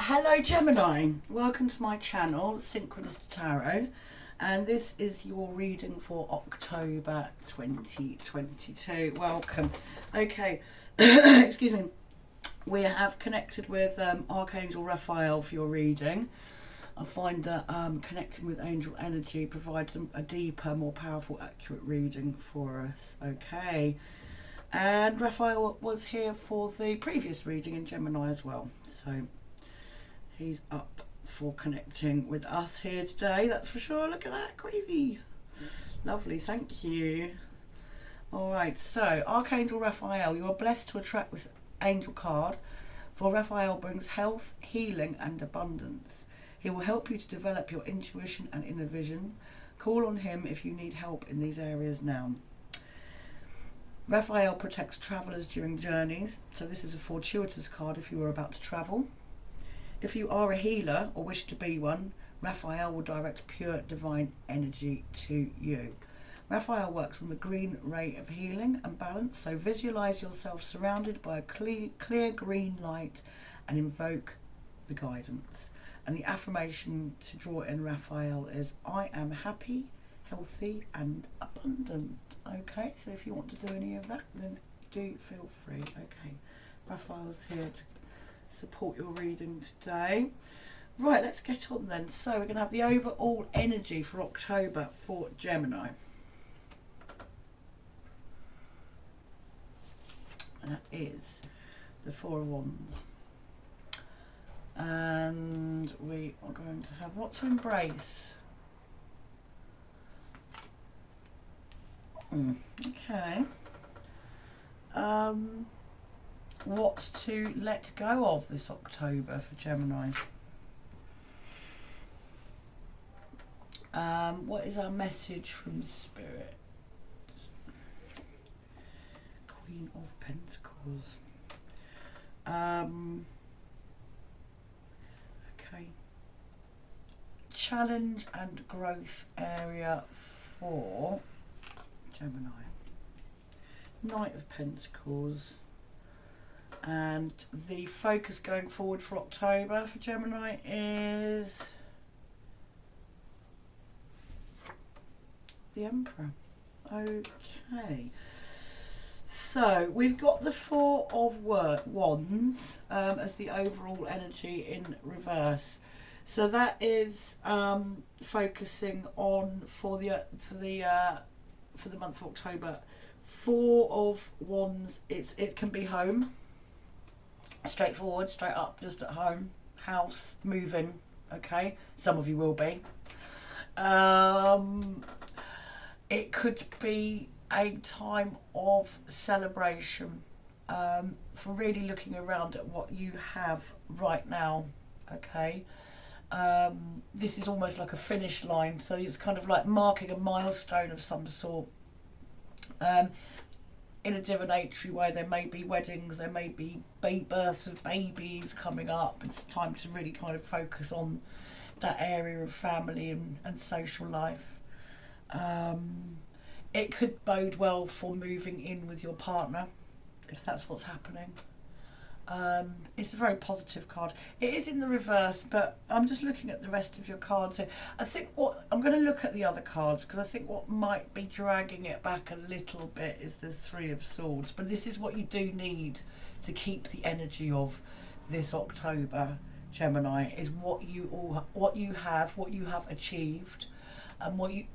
Hello Gemini, welcome to my channel Synchronous Tarot, and this is your reading for October 2022. Welcome. Okay, excuse me, we have connected with Archangel Raphael for your reading. I find that connecting with angel energy provides a deeper, more powerful, accurate reading for us. Okay, and Raphael was here for the previous reading in Gemini as well, so he's up for connecting with us here today, that's for sure. Look at that, crazy. Lovely, thank you. Alright, so Archangel Raphael, you are blessed to attract this angel card, for Raphael brings health, healing and abundance. He will help you to develop your intuition and inner vision. Call on him if you need help in these areas now. Raphael protects travellers during journeys, so this is a fortuitous card if you are about to travel. If you are a healer or wish to be one, Raphael will direct pure divine energy to you. Raphael works on the green ray of healing and balance, so visualize yourself surrounded by a clear green light and invoke the guidance. And the affirmation to draw in Raphael is, I am happy, healthy and abundant. Okay, so if you want to do any of that, then do feel free. Okay, Raphael's here to support your reading today. Right, let's get on then. So we're going to have the overall energy for October for Gemini. And that is the Four of Wands. And we are going to have what to embrace. Okay. What to let go of this October for Gemini. What is our message from Spirit? Queen of Pentacles. Okay. Challenge and growth area for Gemini. Knight of Pentacles. And the focus going forward for October for Gemini is the Emperor. Okay. So we've got the Four of Wands as the overall energy in reverse. So that is focusing on for the month of October. Four of Wands. It can be home. Straightforward, straight up, just at home, house, moving. Okay, some of you will be. It could be a time of celebration, for really looking around at what you have right now. Okay, this is almost like a finish line, so it's kind of like marking a milestone of some sort. In a divinatory way, there may be weddings, there may be births of babies coming up. It's time to really kind of focus on that area of family and social life. It could bode well for moving in with your partner, if that's what's happening. It's a very positive card. It is in the reverse, but I'm just looking at the rest of your cards here. I think I'm going to look at the other cards, because I think what might be dragging it back a little bit is the Three of Swords. But this is what you do need to keep the energy of this October, Gemini, is what you have achieved, and what you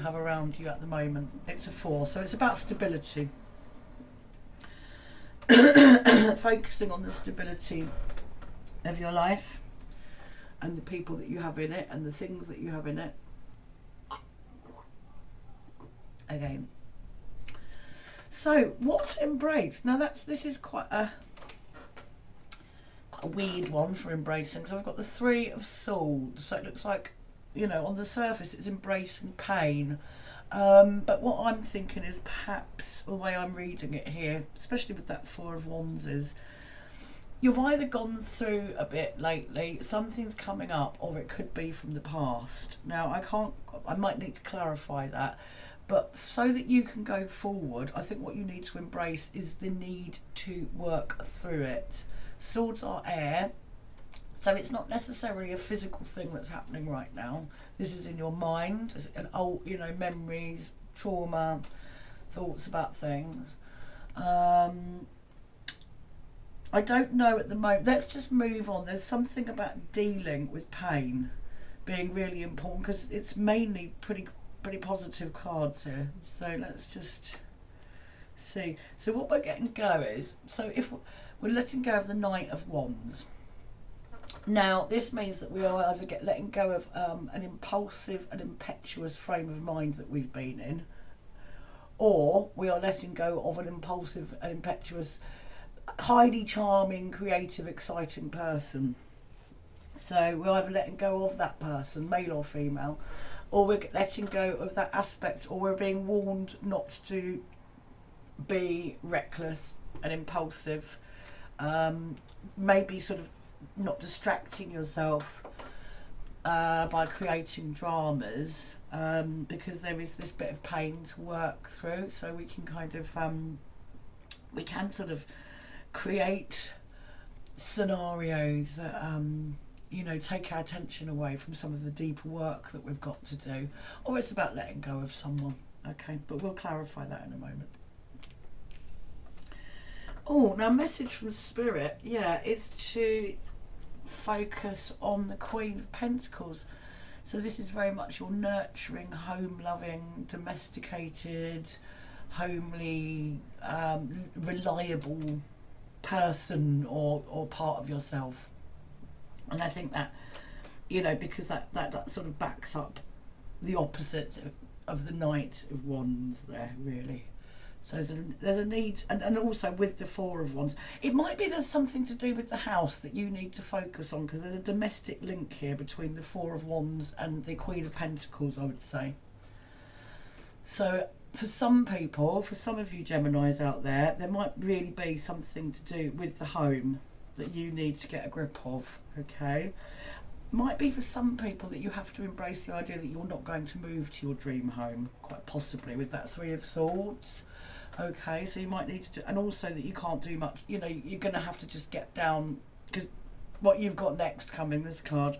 have around you at the moment. It's a Four, so it's about stability. Focusing on the stability of your life and the people that you have in it and the things that you have in it. Again. So what to embrace? Now this is quite a weird one for embracing. So I've got the Three of Swords. So it looks like, you know, on the surface it's embracing pain. But what I'm thinking is, perhaps the way I'm reading it here, especially with that Four of Wands, is you've either gone through a bit lately, something's coming up, or it could be from the past. Now I might need to clarify that, but so that you can go forward, I think what you need to embrace is the need to work through it. Swords are air, So it's not necessarily a physical thing that's happening right now. This is in your mind, an old, you know, memories, trauma, thoughts about things. I don't know at the moment. Let's just move on. There's something about dealing with pain being really important, because it's mainly pretty positive cards here. So let's just see. So what we're getting go is, so if we're letting go of the Knight of Wands. Now this means that we are either letting go of an impulsive and impetuous frame of mind that we've been in, or we are letting go of an impulsive and impetuous, highly charming, creative, exciting person. So we're either letting go of that person, male or female, or we're letting go of that aspect, or we're being warned not to be reckless and impulsive, maybe sort of not distracting yourself by creating dramas, because there is this bit of pain to work through. So we can kind of we can sort of create scenarios that you know, take our attention away from some of the deeper work that we've got to do, or it's about letting go of someone. Okay, but we'll clarify that in a moment. Oh, now message from Spirit, yeah, is to focus on the Queen of Pentacles. So this is very much your nurturing, home-loving, domesticated, homely, reliable person or part of yourself. And I think that, you know, because that sort of backs up the opposite of the Knight of Wands there, really. So there's a need, and also with the Four of Wands, it might be there's something to do with the house that you need to focus on, because there's a domestic link here between the Four of Wands and the Queen of Pentacles, I would say. So for some people, for some of you Geminis out there, there might really be something to do with the home that you need to get a grip of, okay? Might be for some people that you have to embrace the idea that you're not going to move to your dream home, quite possibly with that Three of Swords. Okay, so you might need to do, and also that you can't do much, you know, you're going to have to just get down, because what you've got next coming, this card,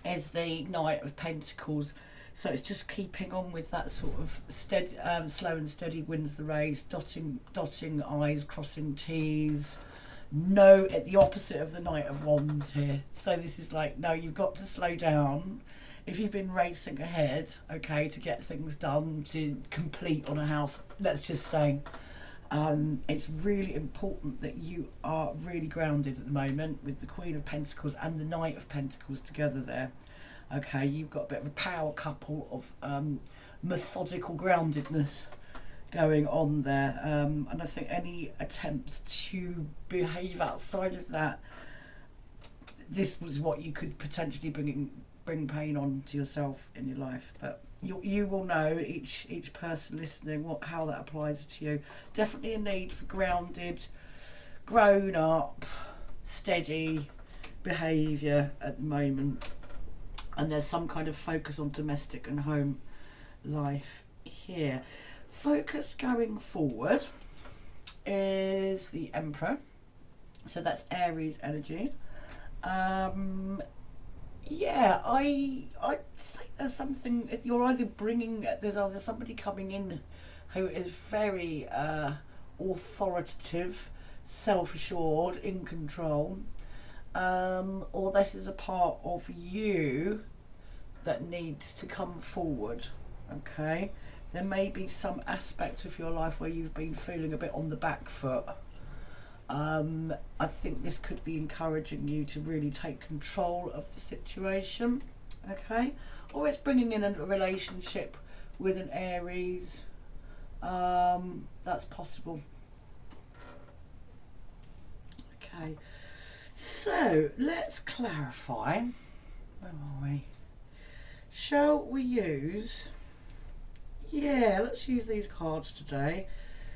is the Knight of Pentacles. So it's just keeping on with that sort of steady, slow and steady wins the race, dotting I's, crossing T's. No, at the opposite of the Knight of Wands here. So this is like, no, you've got to slow down. If you've been racing ahead, okay, to get things done, to complete on a house, let's just say, it's really important that you are really grounded at the moment with the Queen of Pentacles and the Knight of Pentacles together there. Okay, you've got a bit of a power couple of methodical groundedness going on there, and I think any attempts to behave outside of that, this was what you could potentially bring pain on to yourself in your life. But you will know, each person listening, how that applies to you. Definitely a need for grounded, grown up, steady behaviour at the moment, and there's some kind of focus on domestic and home life here. Focus going forward is the Emperor, so that's Aries energy. Yeah, I'd say there's something, you're either bringing, there's either somebody coming in who is very authoritative, self-assured, in control, or this is a part of you that needs to come forward, okay? There may be some aspect of your life where you've been feeling a bit on the back foot. I think this could be encouraging you to really take control of the situation, okay? Or it's bringing in a relationship with an Aries. That's possible. Okay, so let's clarify. Where are we? Shall we use... Yeah, let's use these cards today.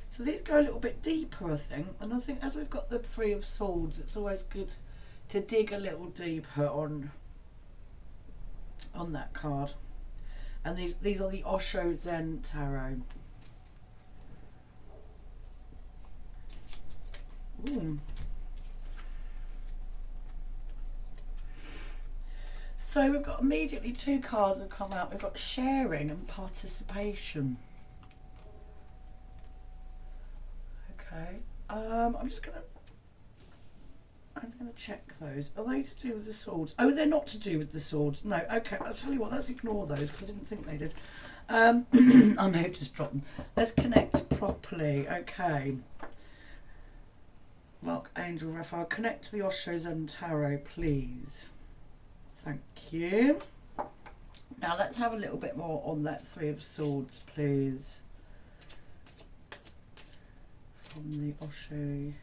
So these go a little bit deeper, I think. And I think as we've got the Three of Swords, it's always good to dig a little deeper on that card. And these are the Osho Zen Tarot. Ooh. So we've got immediately two cards that come out. We've got sharing and participation. Okay. I'm gonna check those. Are they to do with the swords? Oh, they're not to do with the swords. No. Okay. I'll tell you what. Let's ignore those because I didn't think they did. I may have just dropped them. Let's connect properly. Okay. Well, Angel Raphael, connect the Osho Zen Tarot, please. Thank you. Now let's have a little bit more on that Three of Swords, please. From the Osho.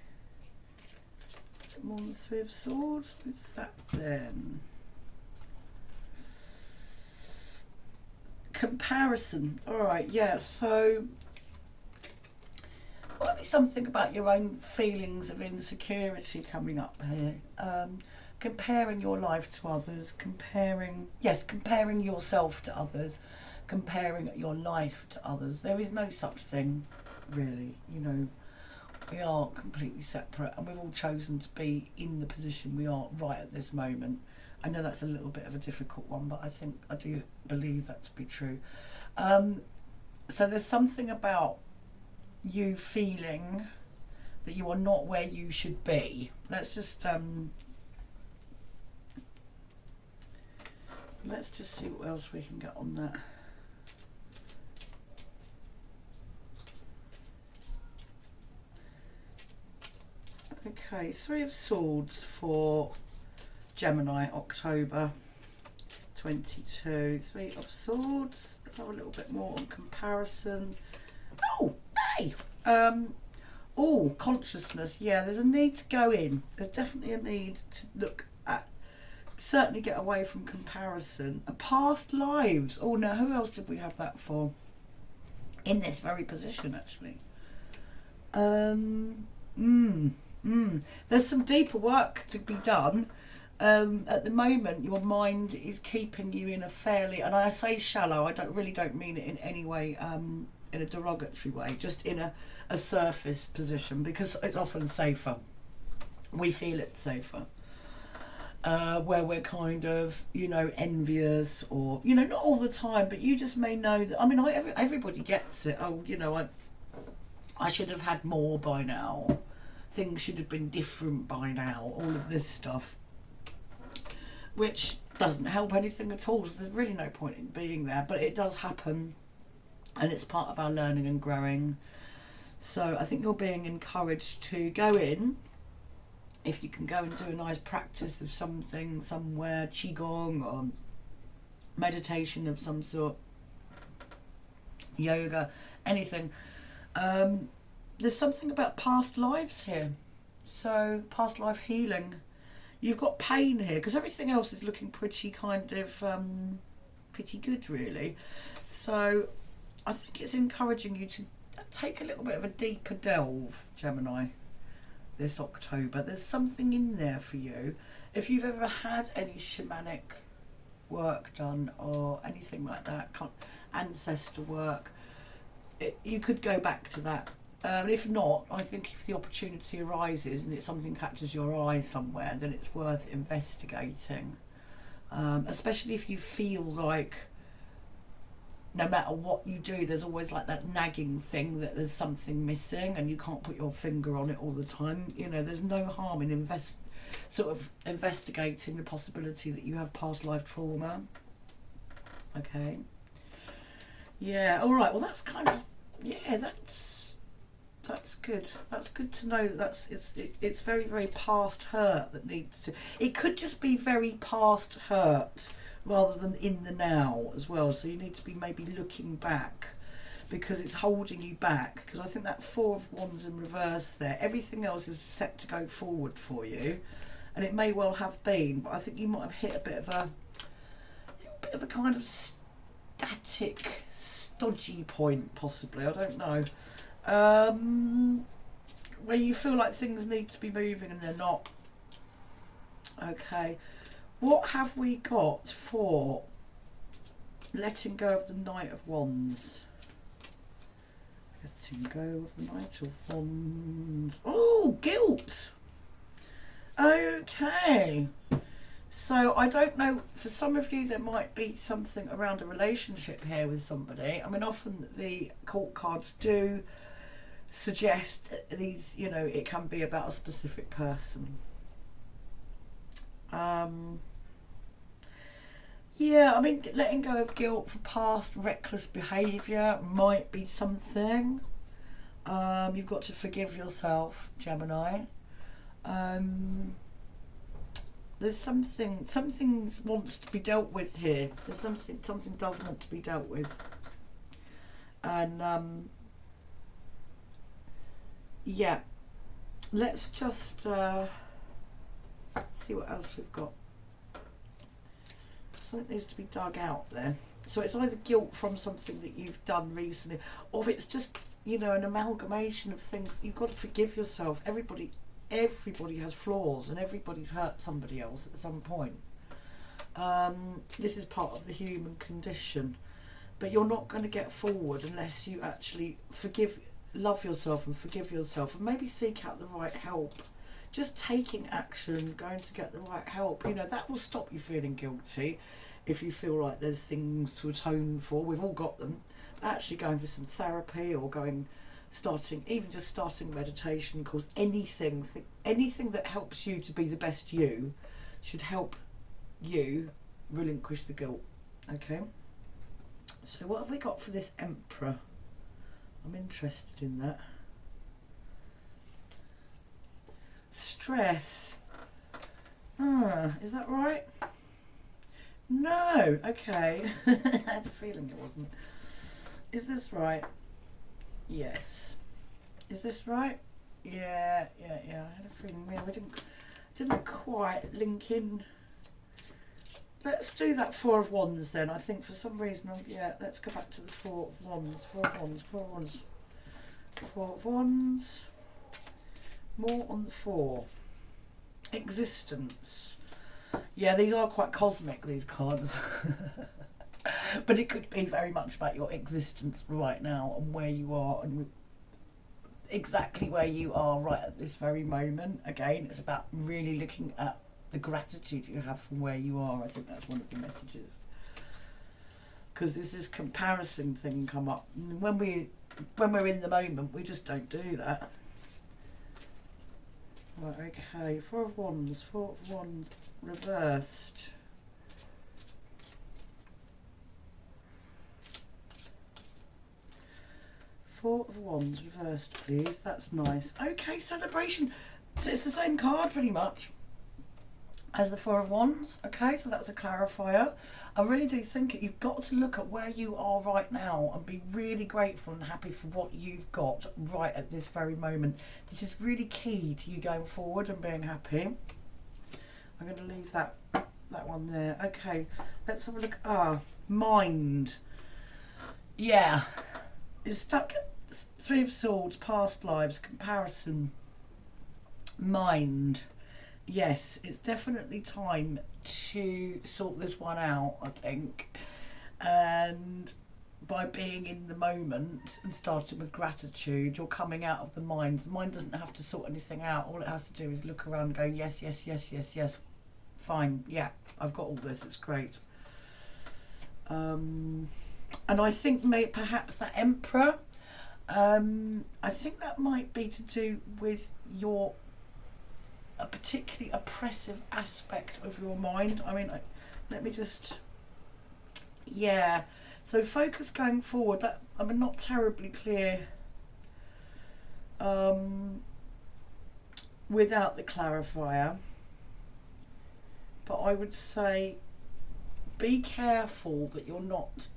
More on the Three of Swords. What's that then? Comparison. Alright, yeah, so might be something about your own feelings of insecurity coming up here. Comparing your life to others, comparing yourself to others, comparing your life to others. There is no such thing, really. You know, we are completely separate and we've all chosen to be in the position we are right at this moment. I know that's a little bit of a difficult one, but I do believe that to be true. So there's something about you feeling that you are not where you should be. Let's just see what else we can get on that. Okay, Three of Swords for Gemini, October 22. Three of Swords. Let's have a little bit more on comparison. Oh, hey! Oh, consciousness. Yeah, there's a need to go in. There's definitely a need to look at, certainly get away from comparison. Past lives. Oh, now who else did we have that for? In this very position, actually. There's some deeper work to be done. At the moment, your mind is keeping you in a fairly, and I say shallow, I don't mean it in any way in a derogatory way, just in a surface position, because it's often safer. We feel it's safer. Where we're kind of, you know, envious, or, you know, not all the time, but you just may know that, I mean, everybody gets it. Oh, you know, I should have had more by now. Things should have been different by now. All of this stuff, which doesn't help anything at all. So there's really no point in being there, but it does happen, and it's part of our learning and growing. So I think you're being encouraged to go in. If you can go and do a nice practice of something somewhere, qigong or meditation of some sort, yoga, anything. There's something about past lives here. So past life healing. You've got pain here because everything else is looking pretty kind of pretty good, really. So I think it's encouraging you to take a little bit of a deeper delve, Gemini, this October. There's something in there for you. If you've ever had any shamanic work done or anything like that, ancestor work, you could go back to that. If not, I think if the opportunity arises and it's something catches your eye somewhere, then it's worth investigating. Especially if you feel like no matter what you do, there's always like that nagging thing that there's something missing and you can't put your finger on it all the time. You know, there's no harm in investigating the possibility that you have past life trauma. Okay. Yeah, all right. Well, that's kind of, yeah, that's good. That's good to know that it's very, very past hurt that needs to. It could just be very past hurt rather than in the now as well. So you need to be maybe looking back because it's holding you back. Because I think that Four of Wands in reverse there, everything else is set to go forward for you, and it may well have been, but I think you might have hit a bit of a kind of static, stodgy point, possibly. I don't know. Where you feel like things need to be moving and they're not. Okay, what have we got for letting go of the Knight of Wands? Letting go of the Knight of Wands. Oh, guilt. Okay, So I don't know, for some of you there might be something around a relationship here with somebody. I mean, often the court cards do suggest these, you know, it can be about a specific person. Yeah, I mean, letting go of guilt for past reckless behaviour might be something. You've got to forgive yourself, Gemini. There's something wants to be dealt with here. There's something does want to be dealt with. And yeah, let's just see what else we've got. Something needs to be dug out there. So it's either guilt from something that you've done recently, or if it's just, you know, an amalgamation of things. You've got to forgive yourself. Everybody has flaws, and everybody's hurt somebody else at some point. This is part of the human condition, but you're not going to get forward unless you actually love yourself and forgive yourself, and maybe seek out the right help. Just taking action, going to get the right help, you know, that will stop you feeling guilty. If you feel like there's things to atone for, we've all got them. Actually going for some therapy, or starting meditation course, anything that helps you to be the best you should help you relinquish the guilt. Okay, so what have we got for this Emperor? I'm interested in that. Stress. Is that right? No. Okay. I had a feeling it wasn't. Is this right? Yes. Is this right? Yeah. I had a feeling. Yeah, we didn't quite link in. Let's do that Four of Wands then. I think for some reason, let's go back to the Four of Wands. More on the four. Existence. Yeah, these are quite cosmic, these cards. But it could be very much about your existence right now, and where you are, and exactly where you are right at this very moment. Again, it's about really looking at the gratitude you have from where you are. I think that's one of the messages. Because there's this comparison thing come up. And when we're in the moment, we just don't do that. Right, okay, Four of Wands reversed. Four of Wands reversed, please. That's nice. Okay, celebration. So it's the same card pretty much as the Four of Wands. Okay, so that's a clarifier. I really do think you've got to look at where you are right now and be really grateful and happy for what you've got right at this very moment. This is really key to you going forward and being happy. I'm going to leave that one there. Okay, let's have a look. Mind. Yeah, it's stuck. Three of Swords, past lives, comparison, mind. Yes, it's definitely time to sort this one out, I think. And by being in the moment and starting with gratitude, you're coming out of the mind. The mind doesn't have to sort anything out. All it has to do is look around and go, yes, fine, yeah, I've got all this, it's great. And I think perhaps that Emperor, I think that might be to do with a particularly oppressive aspect of your mind. I mean, let me just, so focus going forward. That, I'm not terribly clear without the clarifier, but I would say be careful that you're not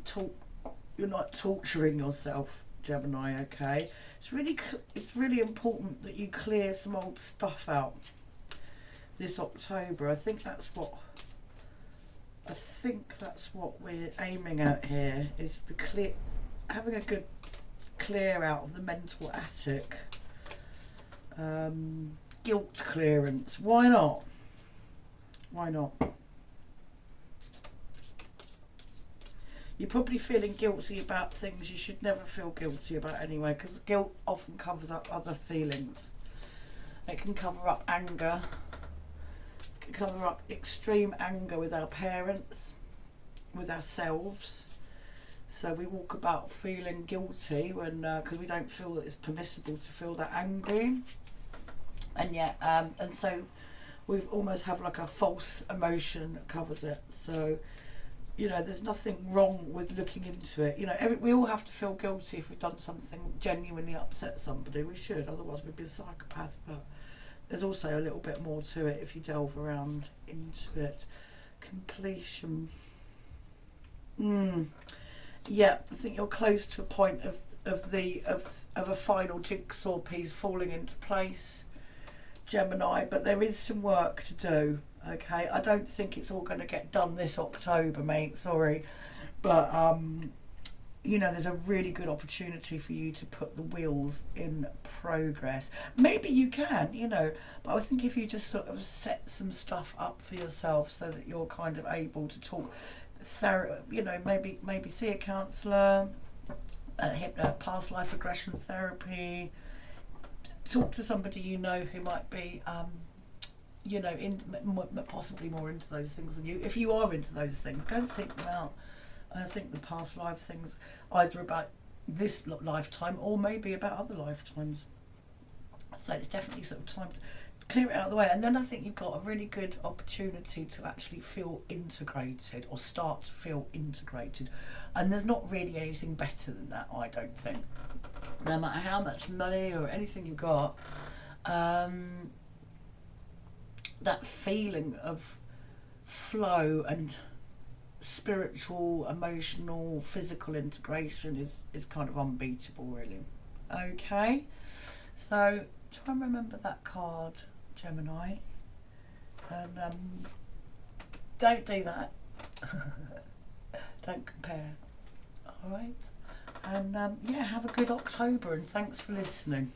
torturing yourself, Gemini. Okay, it's really important that you clear some old stuff out this October. I think that's what we're aiming at here, is having a good clear out of the mental attic. Guilt clearance. Why not? You're probably feeling guilty about things you should never feel guilty about anyway, because guilt often covers up other feelings. It can cover up anger, cover up extreme anger with our parents, with ourselves. So we walk about feeling guilty when, because we don't feel that it's permissible to feel that angry, and yet, and so we almost have like a false emotion that covers it. So, you know, there's nothing wrong with looking into it. You know, we all have to feel guilty if we've done something genuinely upset somebody. We should, otherwise we'd be a psychopath. But there's also a little bit more to it if you delve around into it. Completion. Yeah, I think you're close to a point of a final jigsaw piece falling into place, Gemini, but there is some work to do. Okay, I don't think it's all going to get done this October, mate. Sorry, but you know, there's a really good opportunity for you to put the wheels in progress. Maybe you can, you know, but I think if you just sort of set some stuff up for yourself so that you're kind of able to talk, you know, maybe see a counsellor, past life regression therapy. Talk to somebody you know who might be, you know, possibly more into those things than you. If you are into those things, go and seek them out. I think the past life things, either about this lifetime or maybe about other lifetimes. So it's definitely sort of time to clear it out of the way. And then I think you've got a really good opportunity to actually feel integrated, or start to feel integrated. And there's not really anything better than that, I don't think. No matter how much money or anything you've got, that feeling of flow and spiritual, emotional, physical integration is kind of unbeatable, really. Okay, so try and remember that card, Gemini, and don't do that. Don't compare. All right, and yeah, have a good October, and thanks for listening.